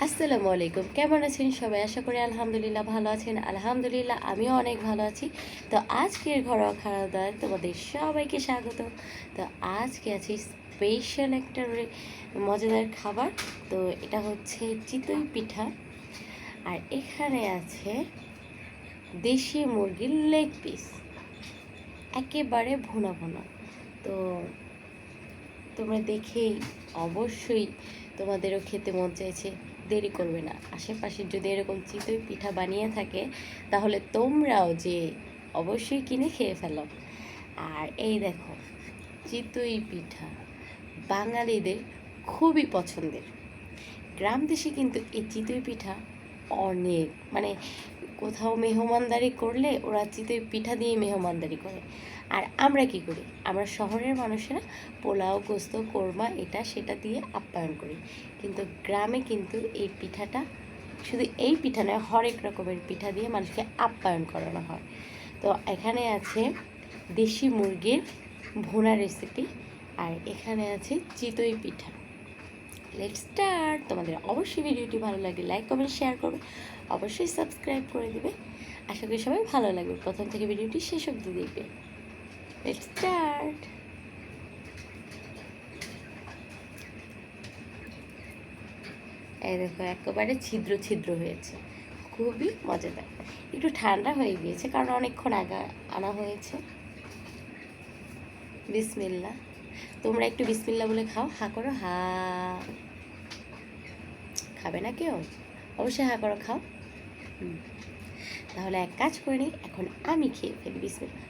আসসালামু আলাইকুম, কেমন আছেন সবাই? আশা করি আলহামদুলিল্লাহ ভালো আছেন। আলহামদুলিল্লাহ আমিও অনেক ভালো আছি। তো আজকের ঘরোয়া খাওয়া দাওয়ায় তোমাদের সবাইকে স্বাগত। তো আজকে আছে স্পেশাল একটা মজাদার খাবার। তো এটা হচ্ছে চিতই পিঠা। আর এখানে আছে দেশি মুরগির লেগ পিস, একেবারে ভুনা ভুনা। তো তোমরা দেখেই অবশ্যই তোমাদেরও খেতে মন চাইছে। দেরি করবে না, আশেপাশে যদি এরকম চিতই পিঠা বানিয়ে থাকে তাহলে তোমরাও যে অবশ্যই কিনে খেয়ে ফেলো। আর এই দেখো, চিতই পিঠা বাঙালিদের খুবই পছন্দের। গ্রাম দেশে কিন্তু এই চিতই পিঠা অনেক, মানে কোথাও মেহমানদারি করলে ওরা চিতই পিঠা দিয়ে মেহমানদারি করে। আর আমরা কি করি? আমরা শহরের মানুষেরা পোলাও, গোস্ত, কোরমা এটা সেটা দিয়ে আপ্যায়ন করি। কিন্তু গ্রামে কিন্তু এই পিঠাটা, শুধু এই পিঠা নয়, হরেক রকমের পিঠা দিয়ে মানুষকে আপ্যায়ন করানো হয়। তো এখানে আছে দেশি মুরগির ভুনা রেসিপি, আর এখানে আছে চিতই পিঠা। Let's start. তোমাদের অবশ্যই ভিডিওটি ভালো লাগলে লাইক, কমেন্ট, শেয়ার করবে, অবশ্যই সাবস্ক্রাইব করে দিবে। আশা করি সবাই ভালো লাগবে, প্রথম থেকে ভিডিওটি শেষ অবধি দেখবে। Let's start. এই দেখো, একেবারে ছিদ্র ছিদ্র হয়েছে, খুবই মজাদার। একটু ঠান্ডা হয়ে গিয়েছে কারণ অনেকক্ষণ আগে আনা হয়েছে। বিসমিল্লা। তোমরা একটু বিসমিল্লা বলে খাও, হা করো, হা। খাবে না কেউ? অবশ্যই হা করো, খাও। তাহলে এক কাজ করে নিই, এখন আমি খেয়ে ফেলি। বিসমিল্লা।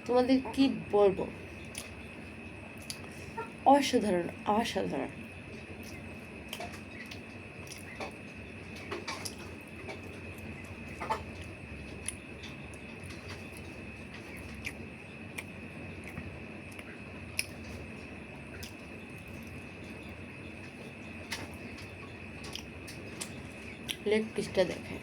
তোমাদের কি বলবো, অসাধারণ অসাধারণ। লেগ পিসটা দেখে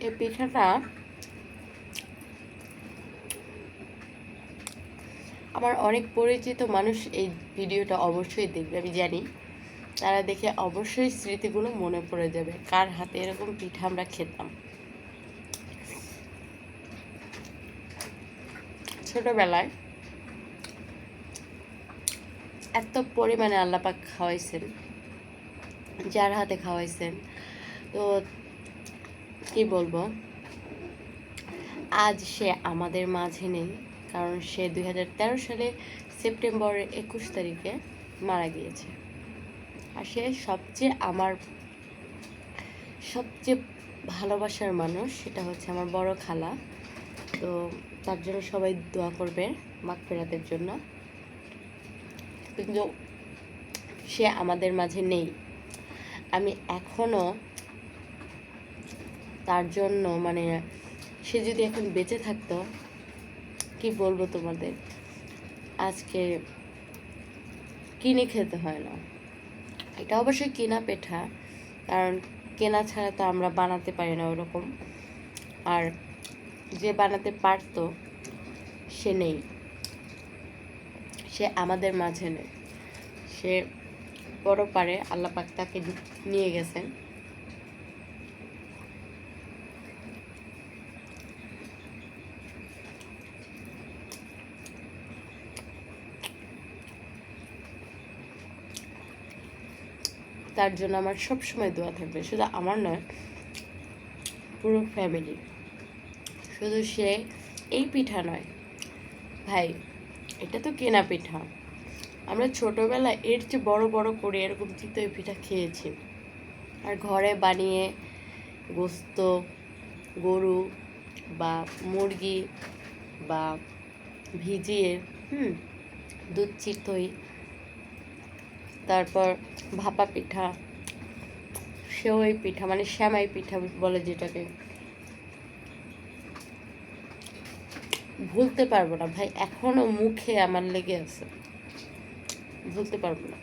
এই পিঠাটা আমার অনেক পরিচিত মানুষ এই ভিডিওটা অবশ্যই দেখবে, আমি জানি। তারা দেখে অবশ্যই স্মৃতিগুলো মনে পড়ে যাবে, কার হাতে এরকম পিঠা আমরা খেতাম ছোটবেলায়। এত পরিমাণে আল্লাপাক খাওয়াইছেন, যার হাতে খাওয়াইছেন, তো কি বলবো। আজ সে আমাদের মাঝে নেই, কারণ সে 2013 সালে সেপ্টেম্বরের 21 তারিখে মারা গিয়েছে। আর সে আমার সবচেয়ে ভালোবাসার মানুষ, সেটা হচ্ছে আমার বড় খালা। তো তার জন্য সবাই দোয়া করবে মাগফিরাতের জন্য। কিন্তু সে আমাদের মাঝে নেই। আমি এখনও তার জন্য, মানে সে যদি এখন বেঁচে থাকতো, কি বলবো তোমাদের, আজকে কিনে খেতে হয় না। এটা অবশ্যই কেনা পিঠা, কারণ কেনা ছাড়া তো আমরা বানাতে পারি না ওরকম। আর যে বানাতে পারতো সে নেই, সে আমাদের মাঝে নেই। সে বড় পারে, আল্লাহ পাক তাকে নিয়ে গেছেন। তার জন্য আমার সব সময় দোয়া থাকবে, শুধু আমার নয়, পুরো ফ্যামিলি। শুধু সে এই পিঠা নয় ভাই, এটা তো কেনা পিঠা। আমরা ছোটোবেলায় এর চেয়ে বড় বড় করে এরকম চিতই পিঠা খেয়েছি। আর ঘরে বানিয়ে গোস্ত, গরু বা মুরগি বা ভিজিয়ে দুধ চিতই, তারপর ভাপা পিঠা, সেওই পিঠা, মানে শ্যামাই পিঠা বলে যেটাকে, ভুলতে পারবো না ভাই, এখনো মুখে আমার লেগে আছে, ভুলতে পারবো না।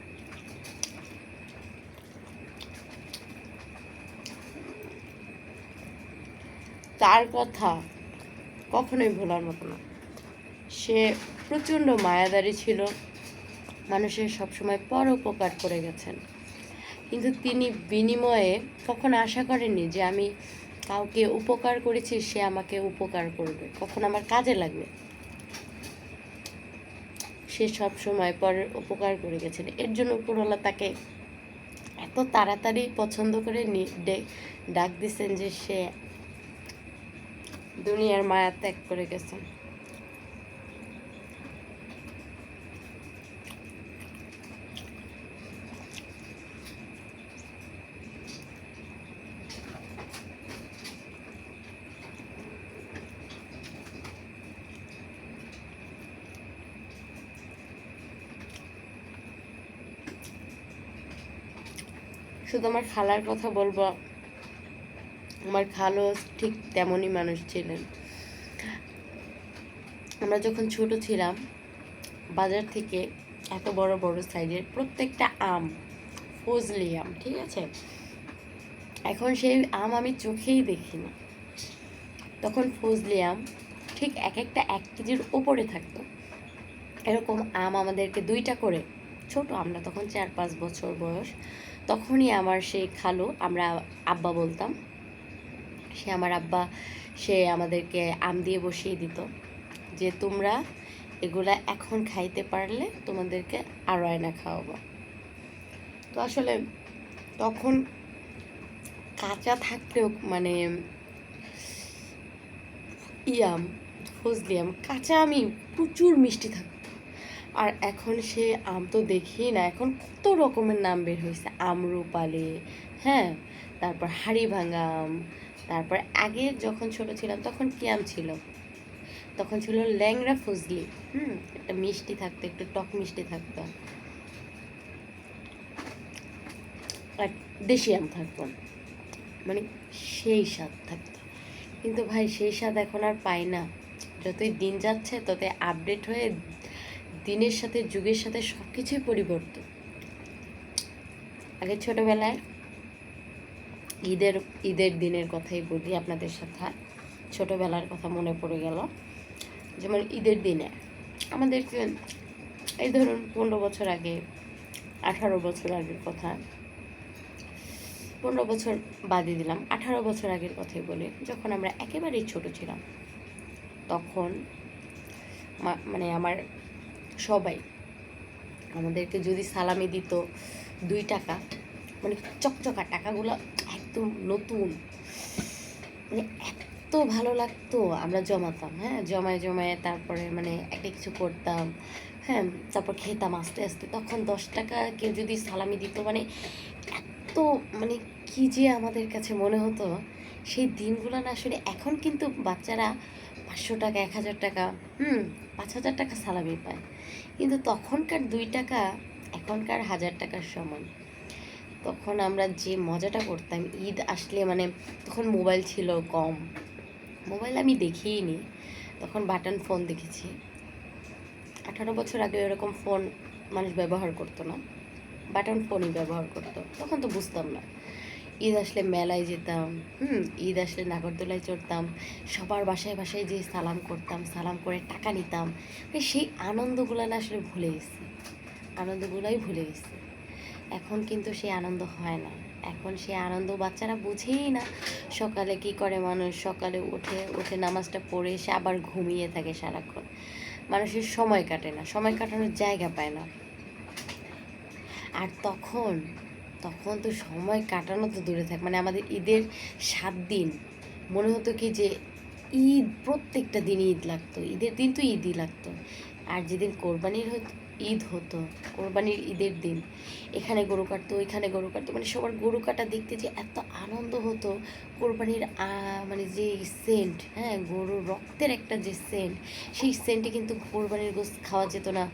তার কথা কখনোই ভোলার মতো না। সে প্রচণ্ড মায়াদারি ছিল, মানুষের সবসময় পরোপকার করে গেছেন, কিন্তু তিনি বিনিময়ে কখনো আশা করেননি যে আমি কাউকে উপকার করেছি সে আমাকে উপকার করবে, কখন আমার কাজে লাগবে। সে সব সময় পরের উপকার করে গেছেন, এর জন্য উপরওয়ালা তাকে এত তাড়াতাড়ি পছন্দ করে ডাক দিছেন যে সে দুনিয়ার মায়া ত্যাগ করে গেছেন। শুধু আমার খালার কথা বলবো, আমার খালও ঠিক তেমনই মানুষ ছিলেন। আমরা যখন ছোট ছিলাম, বাজার থেকে এত বড় বড় সাইজের প্রত্যেকটা আম, ফজলি আম, ঠিক আছে, এখন সেই আম আমি চোখেই দেখি না। তখন ফজলি আম ঠিক এক একটা 1 কেজির ওপরে থাকতো। এরকম আম আমাদেরকে 2টা করে, ছোট আমরা তখন 4-5 বছর বয়স, তখনই আমার সেই খালু, আমরা আব্বা বলতাম, সে আমার আব্বা, সে আমাদেরকে আম দিয়ে বসিয়ে দিত যে তোমরা এগুলা এখন খাইতে পারলে তোমাদেরকে আরও আয়না খাওয়াবো। তো আসলে তখন কাঁচা থাকলেও মানে ইয়াম, ফজলি আম, কাঁচা আমি প্রচুর মিষ্টি থাকতো। আর এখন সে আম তো দেখি না, এখন কত রকমের নাম বের হয়েছে, আমরুপালি, হ্যাঁ, তারপর হাড়িভাঙা আম, তারপর আগে যখন ছোট ছিলাম তখন কি আম ছিল, তখন ছিল ল্যাংড়া ফজলি, একটা মিষ্টি থাকতো, একটু টক মিষ্টি থাকতো, আর দেশি আম থাকতো, মানে সেই স্বাদ থাকতো। কিন্তু ভাই সেই স্বাদ এখন আর পাই না। যতই দিন যাচ্ছে ততই আপডেট হয়ে দিনের সাথে যুগের সাথে সব কিছুই পরিবর্তন। আগে ছোটোবেলায় ঈদের ঈদের দিনের কথাই বলি আপনাদের সাথে, ছোটোবেলার কথা মনে পড়ে গেল। যেমন ঈদের দিনে আমাদেরকে, এই ধরুন 15 বছর আগে, 18 বছর আগের কথা, 15 বছর বাদই দিলাম, 18 বছর আগের কথাই বলি, যখন আমরা একেবারেই ছোট ছিলাম, তখন মানে আমার সবাই আমাদেরকে যদি সালামি দিত 2 টাকা, মানে চকচকা টাকাগুলো একদম নতুন, মানে এত ভালো লাগতো, আমরা জমাতাম, হ্যাঁ, জমায় জমায় তারপরে মানে একটা কিছু করতাম, হ্যাঁ, তারপর খেতাম আস্তে আস্তে। তখন 10 টাকা কেউ যদি সালামি দিত, মানে এত, মানে কি যে আমাদের কাছে মনে হতো সেই দিনগুলো না। আসলে এখন কিন্তু বাচ্চারা 500 টাকা, 1000 টাকা, 5000 টাকা সালামি পায়, কিন্তু তখনকার 2 টাকা এখনকার 1000 টাকার সমান। তখন আমরা যে মজাটা করতাম, ঈদ আসলে মানে তখন মোবাইল ছিল কম, মোবাইল আমি দেখিই নি, তখন বাটন ফোন দেখেছি। 18 বছর আগে এরকম ফোন মানুষ ব্যবহার করতো না, বাটন ফোনই ব্যবহার করতো, তখন তো বুঝতাম না। ঈদ আসলে মেলায় যেতাম, ঈদ আসলে নাগরদোলায় চড়তাম, সবার বাসায় বাসায় যেয়ে সালাম করতাম, সালাম করে টাকা নিতাম, সেই আনন্দগুলো না আসলে ভুলে গেছি, আনন্দগুলোই ভুলে গেছি। এখন কিন্তু সেই আনন্দ হয় না, এখন সেই আনন্দ বাচ্চারা বুঝেই না। সকালে কি করে মানুষ, সকালে উঠে উঠে নামাজটা পড়ে এসে আবার ঘুমিয়ে থাকে সারাক্ষণ, মানুষের সময় কাটে না, সময় কাটানোর জায়গা পায় না। আর তখন তখন তো সময় কাটানো তো দূরে থাক, মানে আমাদের ঈদের 7 দিন মনে হতো কি যে ঈদ, প্রত্যেকটা দিনই ঈদ লাগতো, ঈদের দিন তো ঈদই লাগতো। আর যেদিন কোরবানির ঈদ হতো, কোরবানির ঈদের দিন এখানে গরু কাটতো, ওইখানে গরু কাটতো, মানে সবার গরু কাটা দেখতে যে এত আনন্দ হতো। কোরবানির মানে যে সেন্ট, হ্যাঁ, গরুর রক্তের একটা যে সেন্ট, সেই সেন্টে কিন্তু কোরবানির গোশত খাওয়া যেত না।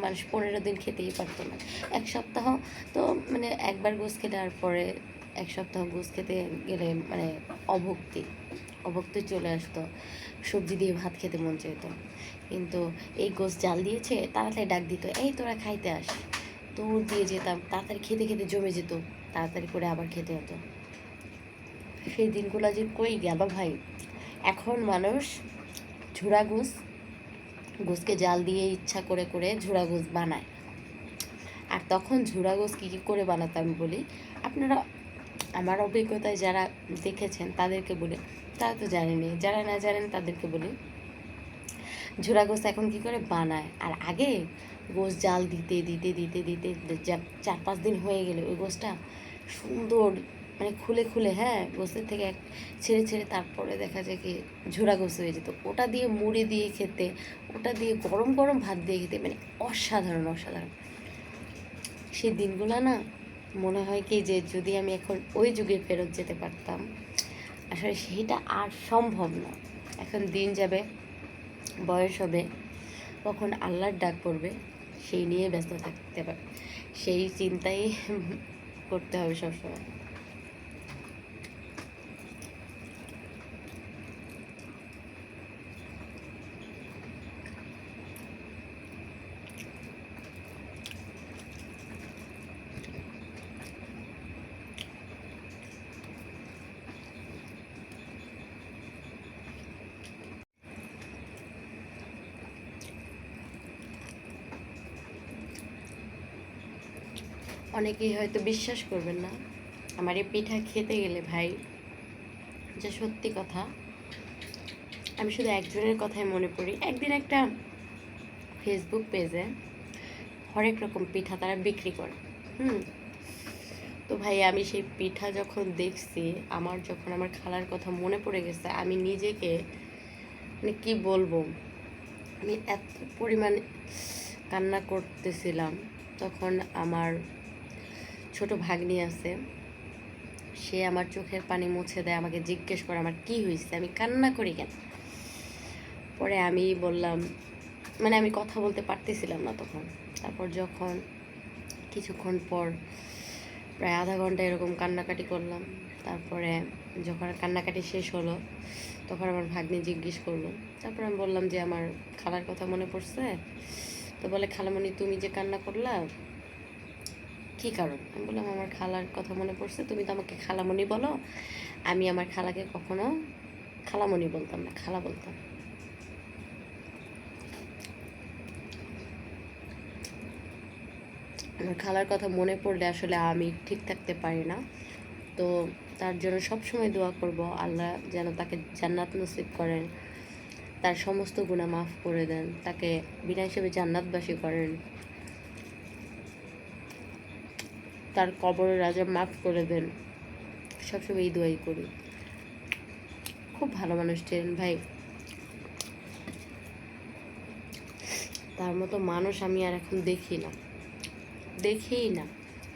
মানুষ 15 দিন খেতেই পারতো না, 1 সপ্তাহ তো মানে একবার গোশ খেলে, আর পরে 1 সপ্তাহ গোশ খেতে গেলে মানে অভুক্তি, অবক্তে চলে আসতো, সবজি দিয়ে ভাত খেতে মন চাইত। কিন্তু এই গোশ জাল দিয়েছে তাড়াতাড়ি ডাক দিত, এই তোরা খাইতে আস, দৌড় দিয়ে যেতাম, তাড়াতাড়ি খেতে খেতে জমে যেত, তাড়াতাড়ি করে আবার খেতে হতো। সেই দিনগুলো যে কই গেল ভাই। এখন মানুষ ঝুরা গোশকে জাল দিয়ে ইচ্ছা করে করে ঝুরা গোশ বানায়। আর তখন ঝুরা গোশ কী কী করে বানাতো আমি বলি, আপনারা আমার অভিজ্ঞতায় যারা দেখেছেন তাদেরকে বলে, তারা তো জানেনি, যারা না জানেন তাদেরকে বলি। ঝুরা গোশ এখন কী করে বানায়, আর আগে গোশ জাল দিতে দিতে দিতে দিতে 4-5 দিন হয়ে গেলে ওই গোশটা সুন্দর মানে খুলে খুলে, হ্যাঁ, গোশের থেকে ছেড়ে ছেড়ে তারপরে দেখা যায় কি ঝুরা গোশ হয়ে যেত। ওটা দিয়ে মুড়ি দিয়ে খেতে, ওটা দিয়ে গরম গরম ভাত দিয়ে খেতে, মানে অসাধারণ অসাধারণ সেই দিনগুলো না। মনে হয় কি যে যদি আমি এখন ওই যুগে ফেরত যেতে পারতাম। আসলে সেইটা আর সম্ভব না। এখন দিন যাবে, বয়স হবে, কখন আল্লাহর ডাক পড়বে সেই নিয়ে ব্যস্ত থাকতে পারে, সেই চিন্তাই করতে হবে সবসময়। অনেকেই হয়তো বিশ্বাস করবেন না আমার এই পিঠা খেতে গেলে ভাই, যে সত্যি কথা, আমি শুধু একজনের কথাই মনে পড়ি। একদিন একটা ফেসবুক পেজে হরেক রকম পিঠা তারা বিক্রি করে, তো ভাই আমি সেই পিঠা যখন দেখছি, যখন আমার খালার কথা মনে পড়ে গেছে, আমি নিজেকে মানে কি বলবো, আমি এত পরিমাণে কান্না করতেছিলাম। তখন আমার ছোট ভাগ্নি আছে, সে আমার চোখের পানি মুছে দেয়, আমাকে জিজ্ঞেস করে আমার কি হয়েছে, আমি কান্না করি কেন। পরে আমি বললাম, মানে আমি কথা বলতে পারতেছিলাম না তখন। তারপর যখন কিছুক্ষণ পর প্রায় আধা ঘন্টা এরকম কান্নাকাটি করলাম, তারপরে যখন কান্নাকাটি শেষ হলো তখন আমার ভাগ্নি জিজ্ঞেস করলো। তারপর আমি বললাম যে আমার খালার কথা মনে পড়ছে। তো বলে, খালামণি তুমি যে কান্না করলা কী কারণ? আমি বললাম আমার খালার কথা মনে পড়ছে, তুমি তো আমাকে খালামণি বলো, আমি আমার খালাকে কখনো খালামণি বলতাম না, খালা বলতাম। আমার খালার কথা মনে পড়লে আসলে আমি ঠিক থাকতে পারি না। তো তার জন্য সবসময় দোয়া করব, আল্লাহ যেন তাকে জান্নাত নসিব করেন, তার সমস্ত গুনাহ মাফ করে দেন, তাকে বিনা হিসেবে জান্নাতবাসী করেন, তার কবরের আযাব মাফ করে দেন। সবসময় এই দোয়াই করি। খুব ভালো মানুষ ছিলেন ভাই, তার মতো মানুষ আমি আর এখন দেখেই না।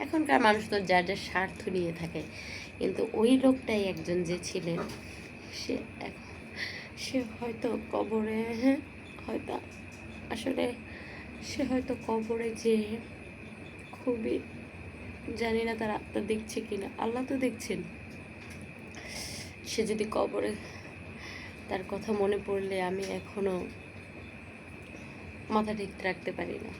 এখনকার মানুষ তো যার যার স্বার্থ নিয়ে থাকে, কিন্তু ওই লোকটাই একজন যে ছিলেন, সে সে হয়তো কবরে, হয়তো আসলে সে হয়তো কবরে যে খুবই, জানি না তার আত্মা দেখছে কিনা, আল্লাহ তো দেখছেন। সে যদি কবরে, তার কথা মনে পড়লে আমি এখনো মাথা ঠিক রাখতে পারি না।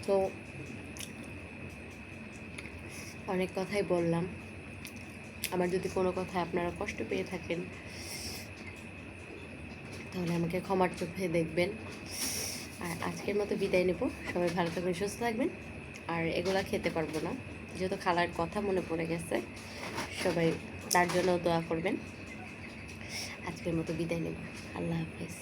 তো অনেক কথাই বললাম, আমার যদি কোনো কথায় আপনারা কষ্ট পেয়ে থাকেন তাহলে আমাকে ক্ষমার চোখে দেখবেন। আর আজকের মতো বিদায় নেব। সবাই ভালো থাকবেন, সুস্থ থাকবেন। আর এগুলা খেতে পারবো না, যেহেতু খালার কথা মনে পড়ে গেছে, সবাই তার জন্য দোয়া করবেন। আজকের মতো বিদায় নেব। আল্লাহ হাফেজ।